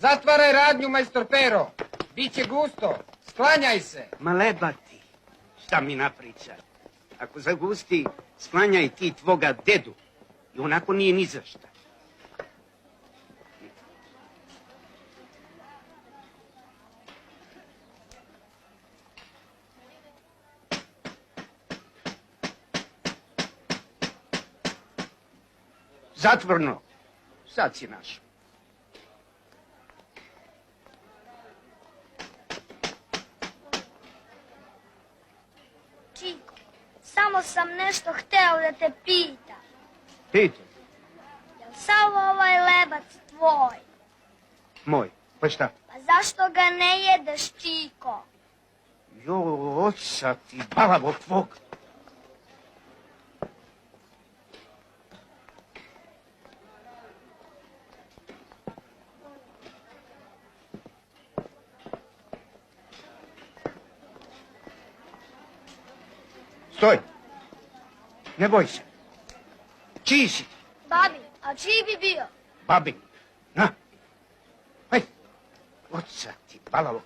Zatvaraj radnju, majstor Pero. Biće gusto. Sklanjaj se. Ma lebati, šta mi napriča. Ako zagusti, sklanjaj ti tvoga dedu. I onako nije ni za šta. Zatvorno. Sad si naš. Čiko, samo sam nešto hteo da te pitam. Pitam. Jel sav ovaj lebac tvoj? Moj. Pa šta? Pa zašto ga ne jedeš, Čiko? Jo, oca ti, balavo tvog. Stoj. Ne boj se. Čiji si? Babi, a čiji bi bio? Babin. Na. Hajde. Oca ti, balavo.